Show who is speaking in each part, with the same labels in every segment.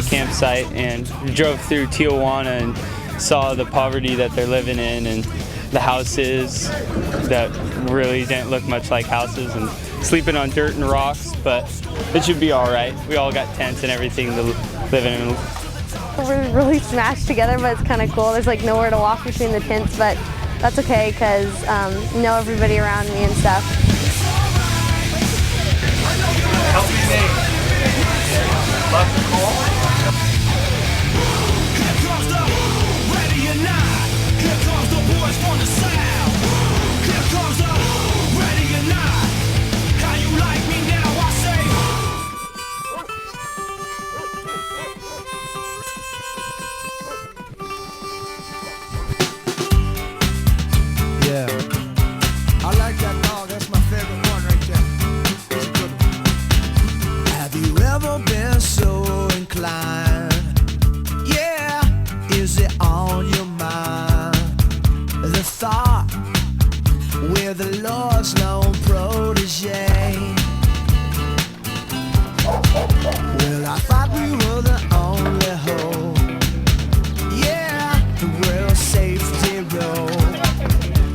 Speaker 1: the campsite and drove through Tijuana and saw the poverty that they're living in and the houses that really didn't look much like houses and sleeping on dirt and rocks, but it should be all right. We all got tents and everything to live in.
Speaker 2: We're really smashed together, but it's kind of cool. There's like nowhere to walk between the tents, but that's okay because know everybody around me and stuff.
Speaker 3: Help me name. Love the call.
Speaker 4: Yeah, I like that dog. That's my favorite one right there. It's a good one. Have you ever been so inclined? Yeah, is it on your mind? The thought we're the Lord's lone protege. Well, I thought we were the only hope. Yeah, the world's safety road.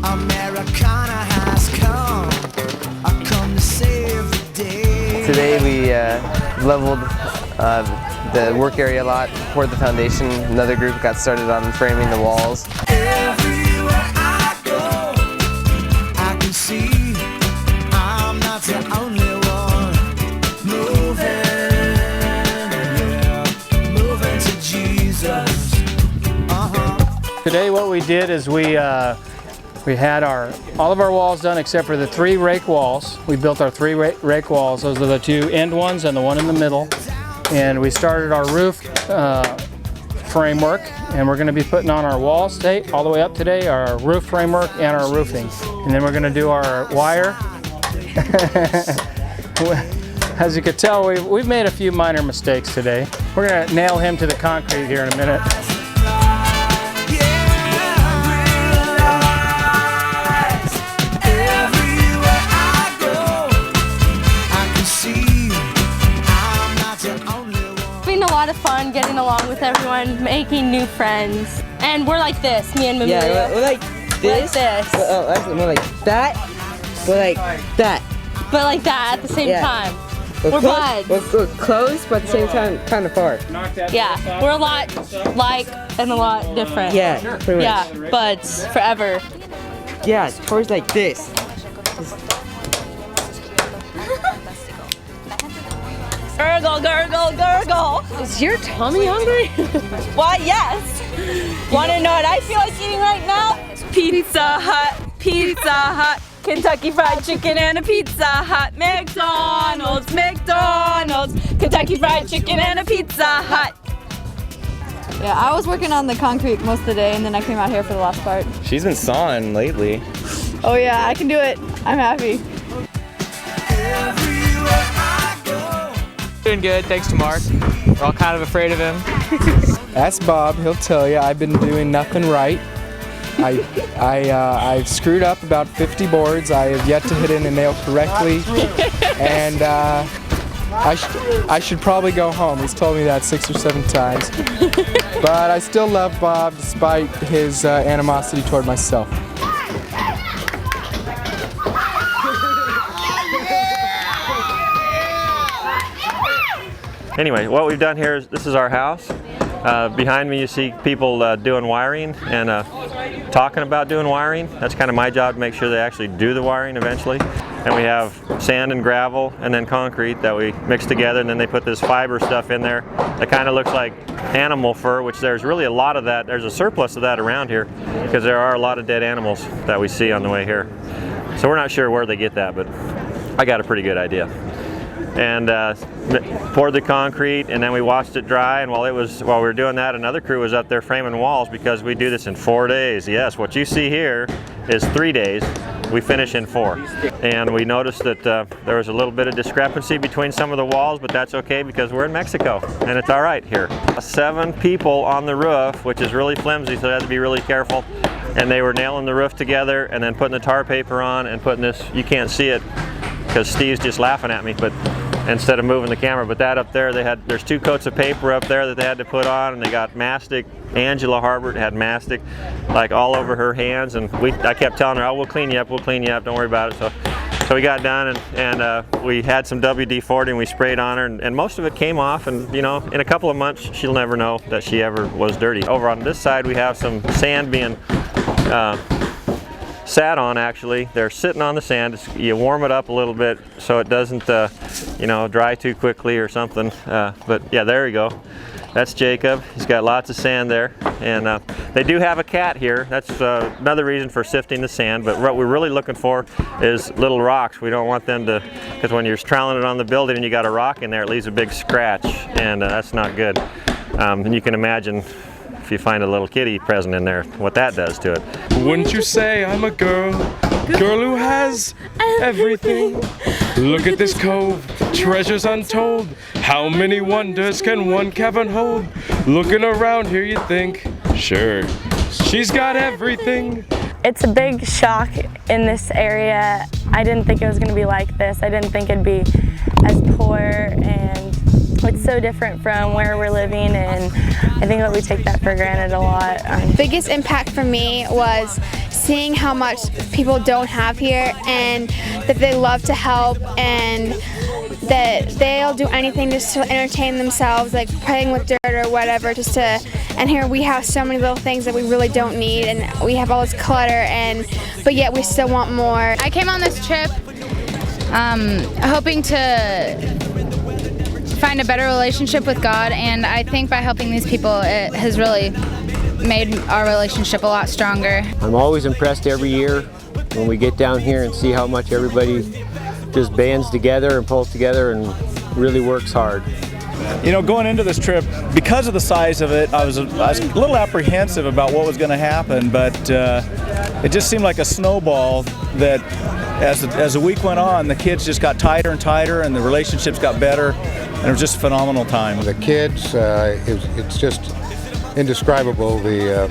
Speaker 4: Americana has come. I come to save the day.
Speaker 5: Today we leveled the work area a lot, poured the foundation. Another group got started on framing the walls.
Speaker 4: Everywhere I go, I can see I'm not the only one moving, yeah, moving to Jesus.
Speaker 6: Today what we did is we had all of our walls done except for the 3 rake walls. We built our 3 rake walls. Those are the 2 end ones and the one in the middle. And we started our roof framework, and we're going to be putting on our walls today, all the way up today, our roof framework and our roofing. And then we're going to do our wire. As you can tell, we've made a few minor mistakes today. We're going to nail him to the concrete here in a minute.
Speaker 2: A lot of fun getting along with everyone, making new friends, and we're like this, me and Mamu.
Speaker 7: Yeah, we're like this.
Speaker 2: Like this.
Speaker 7: Oh, actually, more like that. We're like that.
Speaker 2: But like that at the same time. We're buds.
Speaker 7: We're close, but at the same time, kind of far.
Speaker 2: Yeah, we're a lot like and a lot different.
Speaker 7: Yeah, pretty much.
Speaker 2: Yeah, buds forever.
Speaker 7: Yeah, towards like this.
Speaker 2: Gurgle, gurgle, gurgle. Is your tummy hungry? Why, yes. Want to know what I feel like eating right now? Pizza Hut, Pizza Hut, Kentucky Fried Chicken and a Pizza Hut. McDonald's, McDonald's, Kentucky Fried Chicken and a Pizza Hut.
Speaker 8: Yeah, I was working on the concrete most of the day, and then I came out here for the last part.
Speaker 5: She's been sawing lately.
Speaker 8: Oh yeah, I can do it. I'm happy.
Speaker 9: Doing good, thanks to Mark. We're all kind of afraid of him.
Speaker 10: Ask Bob, he'll tell you I've been doing nothing right. I've screwed up about 50 boards. I have yet to hit in a nail correctly, and I should probably go home. He's told me that 6 or 7 times. But I still love Bob despite his animosity toward myself.
Speaker 11: Anyway, what we've done here is, this is our house. Behind me you see people doing wiring and talking about doing wiring. That's kind of my job, to make sure they actually do the wiring eventually. And we have sand and gravel and then concrete that we mix together, and then they put this fiber stuff in there that kind of looks like animal fur, which there's really a lot of that. There's a surplus of that around here because there are a lot of dead animals that we see on the way here. So we're not sure where they get that, but I got a pretty good idea. And poured the concrete, and then we watched it dry, and while we were doing that, another crew was up there framing walls, because we do this in 4 days. Yes, what you see here is 3 days. We finish in 4. And we noticed that there was a little bit of discrepancy between some of the walls, but that's okay because we're in Mexico and it's all right here. 7 people on the roof, which is really flimsy, so they had to be really careful. And they were nailing the roof together and then putting the tar paper on and putting this, you can't see it because Steve's just laughing at me, but instead of moving the camera. But that up there, there's 2 coats of paper up there that they had to put on, and they got mastic. Angela Harbert had mastic like all over her hands, and I kept telling her, oh, we'll clean you up, don't worry about it. So we got done, and we had some WD-40 and we sprayed on her, and most of it came off, and you know, in a couple of months she'll never know that she ever was dirty. Over on this side we have some sand being sat on. Actually, they're sitting on the sand. You warm it up a little bit so it doesn't you know, dry too quickly or something, but yeah, there you go. That's Jacob. He's got lots of sand there, and they do have a cat here. That's another reason for sifting the sand, but what we're really looking for is little rocks. We don't want them to, because when you're troweling it on the building and you got a rock in there, it leaves a big scratch, and that's not good. And you can imagine if you find a little kitty present in there, what that does to it.
Speaker 12: Wouldn't you say I'm a girl who has everything? Look at this cove, treasures untold. How many wonders can one cavern hold? Looking around here you think, sure, she's got everything.
Speaker 2: It's a big shock in this area. I didn't think it was going to be like this. I didn't think it'd be as poor, and it's so different from where we're living, and I think that we take that for granted a lot.
Speaker 13: Biggest impact for me was seeing how much people don't have here, and that they love to help, and that they'll do anything just to entertain themselves, like playing with dirt or whatever, just to, and here we have so many little things that we really don't need, and we have all this clutter, but yet we still want more.
Speaker 14: I came on this trip hoping to find a better relationship with God, and I think by helping these people it has really made our relationship a lot stronger.
Speaker 15: I'm always impressed every year when we get down here and see how much everybody just bands together and pulls together and really works hard.
Speaker 16: You know, going into this trip, because of the size of it, I was a little apprehensive about what was going to happen, but it just seemed like a snowball that as the week went on, the kids just got tighter and tighter, and the relationships got better, and it was just a phenomenal time.
Speaker 17: The kids, it's just indescribable, the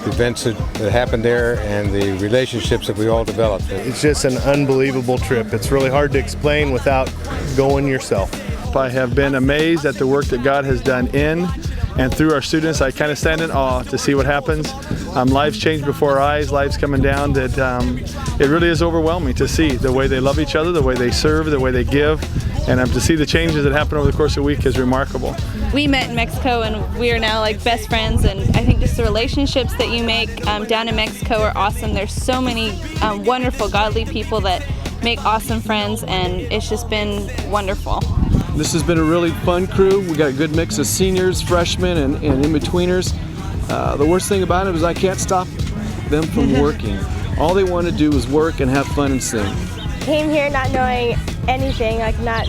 Speaker 17: events that happened there and the relationships that we all developed.
Speaker 18: It's just an unbelievable trip. It's really hard to explain without going yourself. I have been amazed at the work that God has done in and through our students. I kind of stand in awe to see what happens. Lives change before our eyes, lives coming down, that it really is overwhelming to see the way they love each other, the way they serve, the way they give, and to see the changes that happen over the course of a week is remarkable.
Speaker 2: We met in Mexico, and we are now like best friends, and I think just the relationships that you make down in Mexico are awesome. There's so many wonderful, godly people that make awesome friends, and it's just been wonderful.
Speaker 19: This has been a really fun crew. We got a good mix of seniors, freshmen, and in-betweeners. The worst thing about it is I can't stop them from working. All they want to do is work and have fun and sing.
Speaker 20: Came here not knowing anything, like not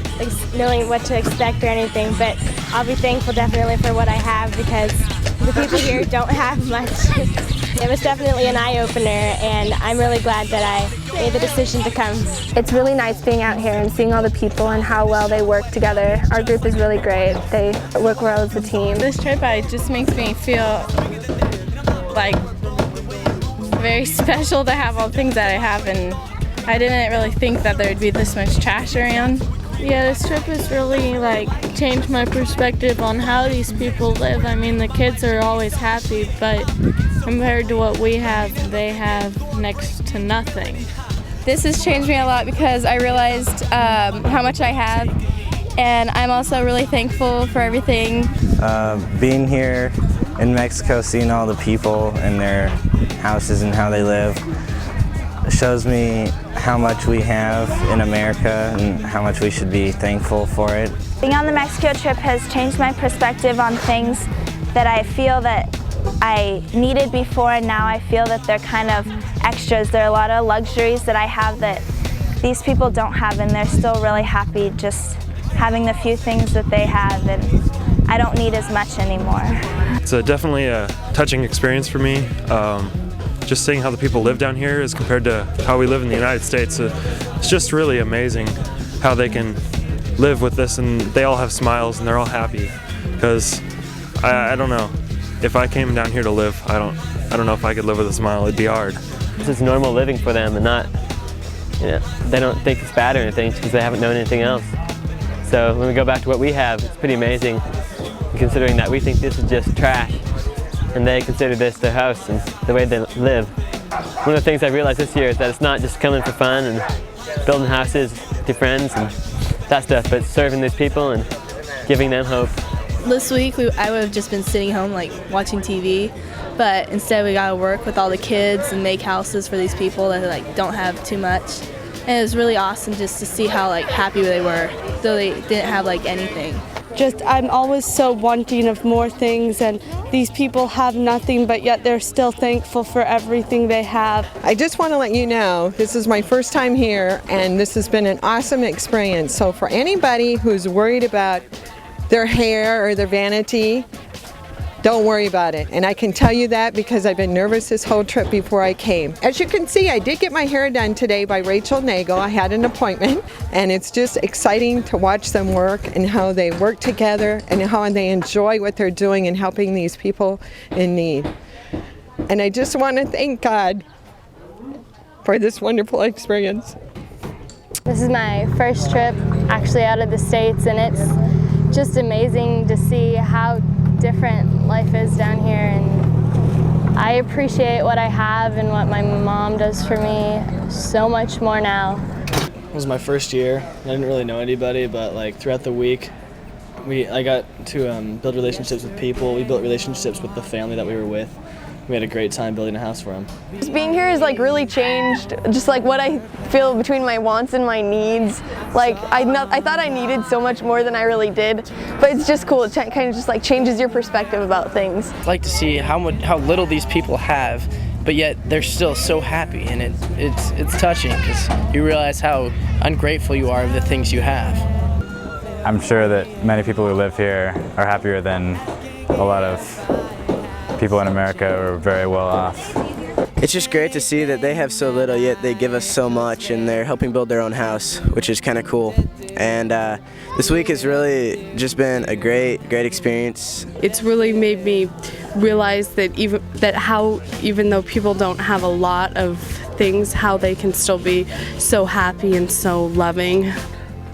Speaker 20: knowing what to expect or anything, but I'll be thankful definitely for what I have, because the people here don't have much. It was definitely an eye-opener, and I'm really glad that I made the decision to come.
Speaker 21: It's really nice being out here and seeing all the people and how well they work together. Our group is really great. They work well as a team.
Speaker 22: This trip just makes me feel like very special to have all the things that I have, and I didn't really think that there would be this much trash around.
Speaker 23: Yeah, this trip has really changed my perspective on how these people live. I mean, the kids are always happy, but compared to what we have, they have next to nothing.
Speaker 8: This has changed me a lot because I realized how much I have, and I'm also really thankful for everything.
Speaker 24: Being here in Mexico, seeing all the people and their houses and how they live, shows me how much we have in America and how much we should be thankful for it.
Speaker 21: Being on the Mexico trip has changed my perspective on things that I feel that I needed before, and now I feel that they're kind of extras. There are a lot of luxuries that I have that these people don't have, and they're still really happy just having the few things that they have, and I don't need as much anymore.
Speaker 25: It's definitely a touching experience for me. Just seeing how the people live down here as compared to how we live in the United States. It's just really amazing how they can live with this, and they all have smiles and they're all happy. Because I don't know, if I came down here to live, I don't know if I could live with a smile. It'd be hard.
Speaker 5: This is normal living for them, and not, they don't think it's bad or anything because they haven't known anything else.
Speaker 1: So when we go back to what we have, it's pretty amazing, considering that we think this is just trash, and they consider this their house and the way they live. One of the things I realized this year is that it's not just coming for fun and building houses with your friends and that stuff, but serving these people and giving them hope.
Speaker 3: This week I would have just been sitting home like watching TV, but instead we got to work with all the kids and make houses for these people that like don't have too much. And it was really awesome just to see how like happy they were, though they didn't have like anything.
Speaker 4: Just I'm always so wanting of more things, and these people have nothing, but yet they're still thankful for everything they have.
Speaker 6: I just want to let you know this is my first time here, and this has been an awesome experience. So for anybody who's worried about their hair or their vanity, don't worry about it. And I can tell you that because I've been nervous this whole trip before I came. As you can see, I did get my hair done today by Rachel Nagel. I had an appointment, and it's just exciting to watch them work and how they work together and how they enjoy what they're doing and helping these people in need. And I just want to thank God for this wonderful experience.
Speaker 23: This is my first trip actually out of the States, and it's just amazing to see how different life is down here, and I appreciate what I have and what my mom does for me so much more now.
Speaker 7: It was my first year. I didn't really know anybody, but like throughout the week I got to build relationships with people. We built relationships with the family that we were with. We had a great time building a house for them.
Speaker 26: Just being here has like really changed just like what I feel between my wants and my needs. Like I thought I needed so much more than I really did, but it's just cool. It kind of just like changes your perspective about things.
Speaker 27: I like to see how little these people have, but yet they're still so happy, and it's touching because you realize how ungrateful you are of the things you have.
Speaker 28: I'm sure that many people who live here are happier than a lot of people in America are very well off.
Speaker 29: It's just great to see that they have so little, yet they give us so much, and they're helping build their own house, which is kind of cool. And this week has really just been a great experience.
Speaker 4: It's really made me realize that even though people don't have a lot of things, how they can still be so happy and so loving.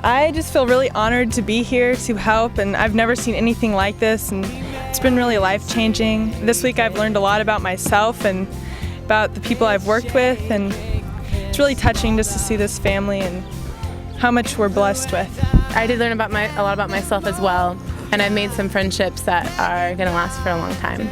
Speaker 30: I just feel really honored to be here to help, and I've never seen anything like this, and it's been really life-changing. This week I've learned a lot about myself and about the people I've worked with, and it's really touching just to see this family and how much we're blessed with.
Speaker 22: I did learn a lot about myself as well, and I've made some friendships that are going to last for a long time.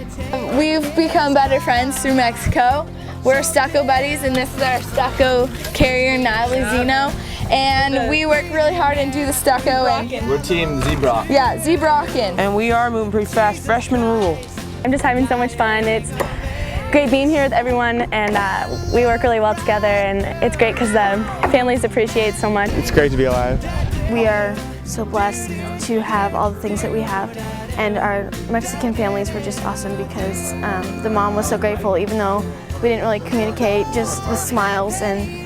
Speaker 8: We've become better friends through Mexico. We're stucco buddies, and this is our stucco carrier, Natalie Zeno. And we work really hard and do the stucco. And
Speaker 27: we're Team Zebra.
Speaker 8: Yeah, Zebra-kin.
Speaker 27: And we are moving pretty fast. Freshman rule.
Speaker 26: I'm just having so much fun. It's great being here with everyone, and we work really well together, and it's great because the families appreciate it so much.
Speaker 18: It's great to be alive.
Speaker 31: We are so blessed to have all the things that we have, and our Mexican families were just awesome because the mom was so grateful, even though we didn't really communicate, just with smiles and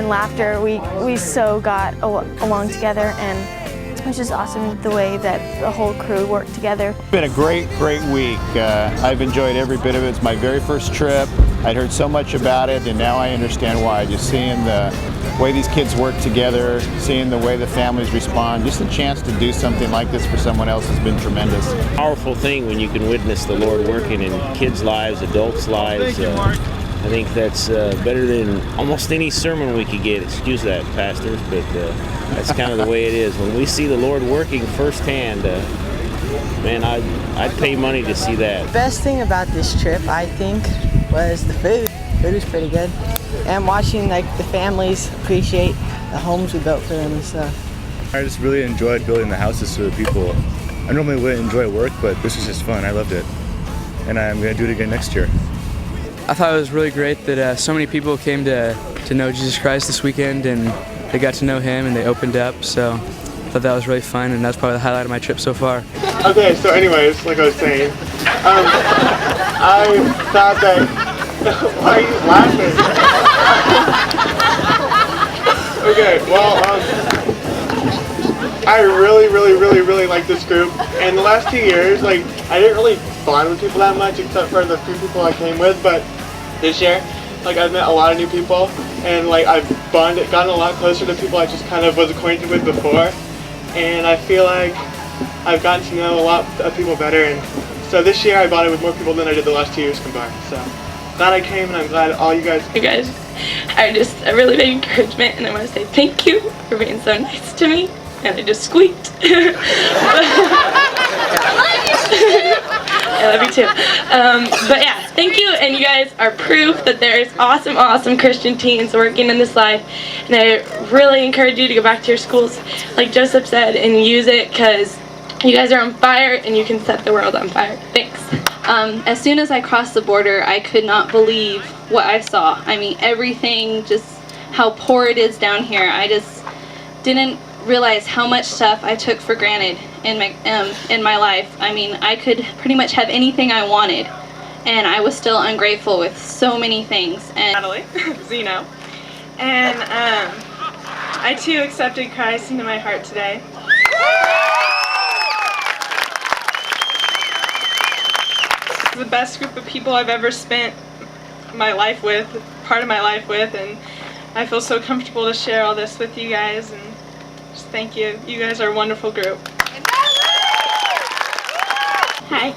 Speaker 31: laughter. We so got along together, and it was just awesome the way that the whole crew worked together.
Speaker 16: It's been a great week. I've enjoyed every bit of it. It's my very first trip. I'd heard so much about it, and now I understand why. Just seeing the way these kids work together, seeing the way the families respond, just a chance to do something like this for someone else has been tremendous.
Speaker 32: Powerful thing when you can witness the Lord working in kids' lives, adults' lives. I think that's better than almost any sermon we could get. Excuse that, pastors, but that's kind of the way it is. When we see the Lord working firsthand, man, I'd pay money to see that.
Speaker 33: The best thing about this trip, I think, was the food. Food was pretty good. And watching like the families appreciate the homes we built for them and stuff.
Speaker 34: I just really enjoyed building the houses for the people. I normally wouldn't enjoy work, but this was just fun. I loved it. And I'm going to do it again next year.
Speaker 10: I thought it was really great that so many people came to know Jesus Christ this weekend, and they got to know Him and they opened up, so I thought that was really fun, and that's probably the highlight of my trip so far.
Speaker 18: Okay, so anyways, like I was saying, I thought that, why are you laughing? Okay, well, I really like this group, and the last 2 years, like, I didn't really bond with people that much except for the few people I came with, but this year, like, I've met a lot of new people, and like I've gotten a lot closer to people I just kind of was acquainted with before,
Speaker 2: and I feel like I've gotten to know a lot of people better, and so this year I bonded with more people than I did the last 2 years combined. So glad I came, and I'm glad all you guys.
Speaker 5: You guys are just a really big encouragement, and I want to say thank you for being so nice to me. And I just squeaked. I love you too. But yeah, thank you, and you guys are proof that there's awesome, awesome Christian teens working in this life. And I really encourage you to go back to your schools, like Joseph said, and use it, because you guys are on fire and you can set the world on fire. Thanks.
Speaker 9: As soon as I crossed the border, I could not believe what I saw. I mean, everything, just how poor it is down here. I just didn't realize how much stuff I took for granted in my life. I mean, I could pretty much have anything I wanted, and I was still ungrateful with so many things. And
Speaker 30: Natalie, Zeno, and I too accepted Christ into my heart today. It's the best group of people I've ever spent my life with, part of my life with, and I feel so comfortable to share all this with you guys, and just thank you. You guys are a wonderful group.
Speaker 11: Hi,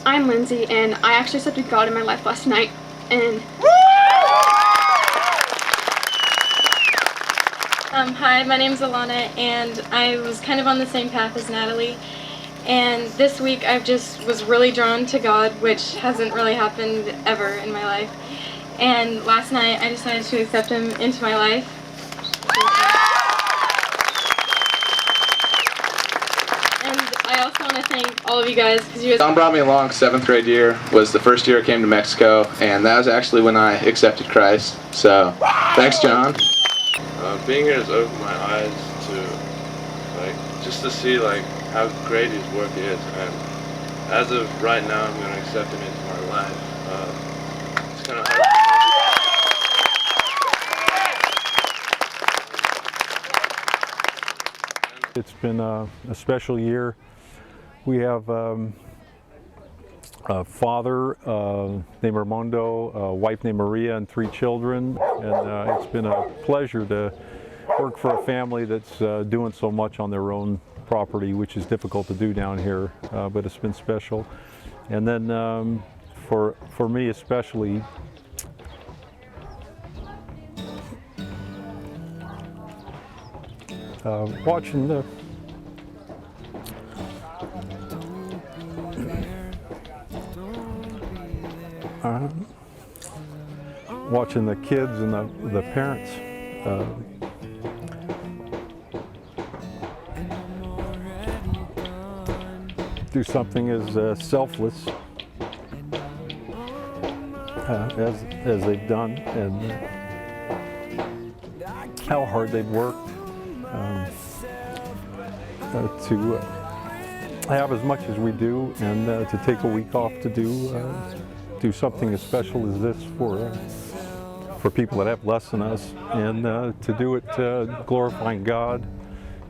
Speaker 11: I'm Lindsay, and I actually accepted God in my life last night, and
Speaker 23: Hi, my name's Alana, and I was kind of on the same path as Natalie. And this week I just was really drawn to God, which hasn't really happened ever in my life. And last night I decided to accept Him into my life. And I also want to thank all of you guys, because you guys...
Speaker 12: John brought me along 7th grade year, was the first year I came to Mexico, and that was actually when I accepted Christ. So, thanks John.
Speaker 13: Being here has opened my eyes to, just to see, how great His work is, and as of right now, I'm going to accept Him into my life. It's kind of hard.
Speaker 14: It's been a special year. We have a father named Armando, a wife named Maria, and 3 children, and it's been a pleasure to work for a family that's doing so much on their own property, which is difficult to do down here, but it's been special. And then for me especially, watching the kids and the parents do something as selfless as they've done, and how hard they've worked to have as much as we do, and to take a week off to do something as special as this for people that have less than us, and to do it glorifying God,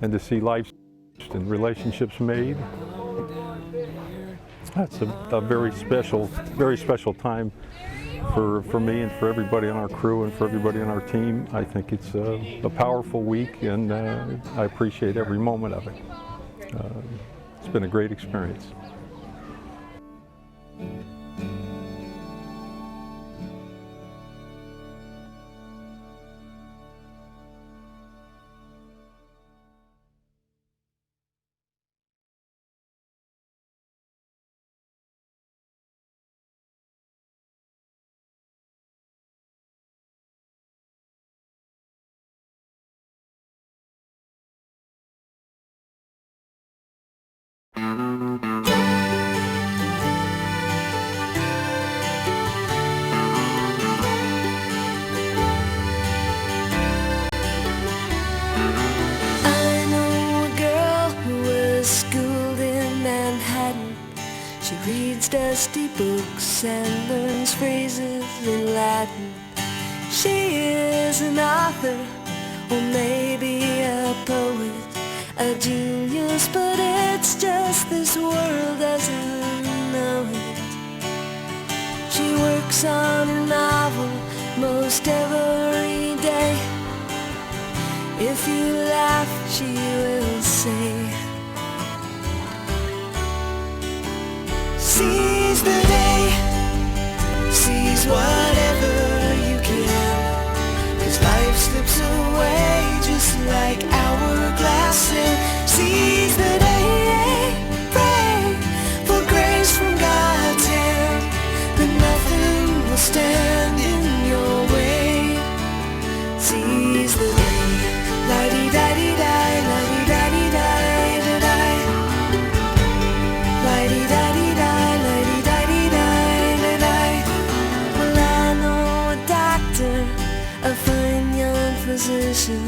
Speaker 14: and to see life and relationships made. That's a very special time for me and for everybody on our crew and for everybody on our team. I think it's a powerful week, and I appreciate every moment of it. It's been a great experience.
Speaker 15: Dusty books and learns phrases in Latin. She is an author, or maybe a poet, a genius, but it's just this world doesn't know it. She works on a novel most every day. If you laugh, she will say say. Seize the day, seize whatever you can, 'cause life slips away just like hourglass sand. Seize the day, pray for grace from God's hand, that nothing will stand in your way. Seize the day, la-dee-da-dee-di, la-dee-da-dee-di, da-di. La-dee-da-dee-di, la-dee-da-dee-di, da-di. Well, I know a doctor, a fine young physician,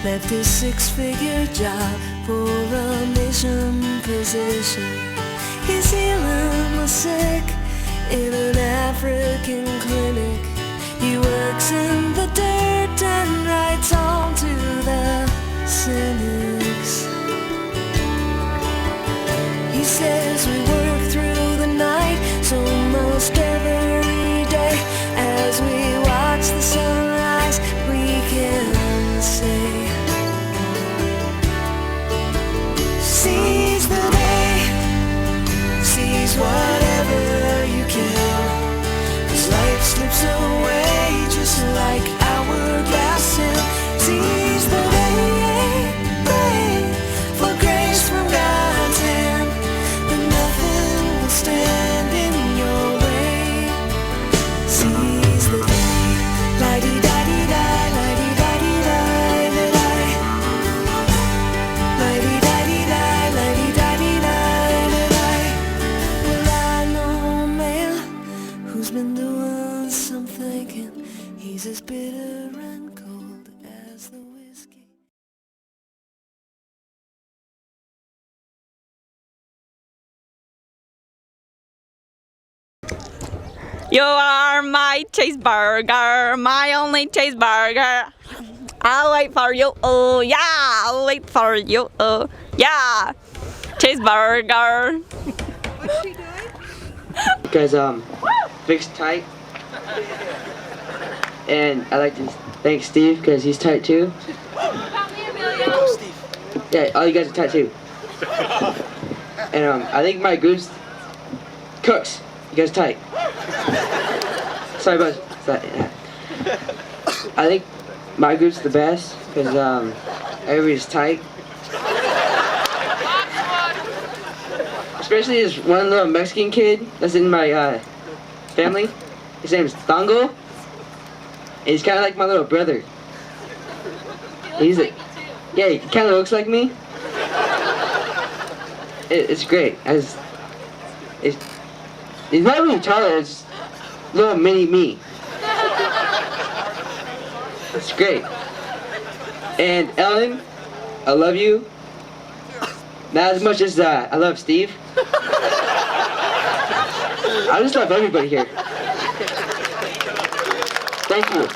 Speaker 15: left his six-figure job for a mission position. He's healing the sick in an African clinic. He works in the dirt and writes on to the cynics. He says we work through the night, so most every day. As we watch the sunrise, we can say, seize the day, seize whatever you can, 'cause life slips away just like hourglass sand. Seize the day, pray for grace from God's hand, that nothing will stand in your way. Seize the day, la-dee-da-dee-di, la-dee-da-dee-di, da-di. La-dee-da-dee-di, la-dee-da-dee-di, da-di. Well, I know a man who's been doing some thinking. He's as bitter and cold as the whiskey.
Speaker 1: You are my cheeseburger, my only cheeseburger. I'll wait for you, oh yeah, I'll wait for you, oh yeah. Cheeseburger.
Speaker 3: Because Vic's tight, and I like to thank Steve because he's tight too. Yeah, all you guys are tight too. And I think my goose cooks. You guys tight. Sorry about that. I think my group's the best because everybody's tight. Especially this one little Mexican kid that's in my family. His name's Tango. And he's kind of like my little brother. He's like, yeah, he kind of looks like me. It's great. He's not really taller, it's little mini me. It's great. And Ellen, I love you. Not as much as I love Steve. I just love everybody here. Thank you.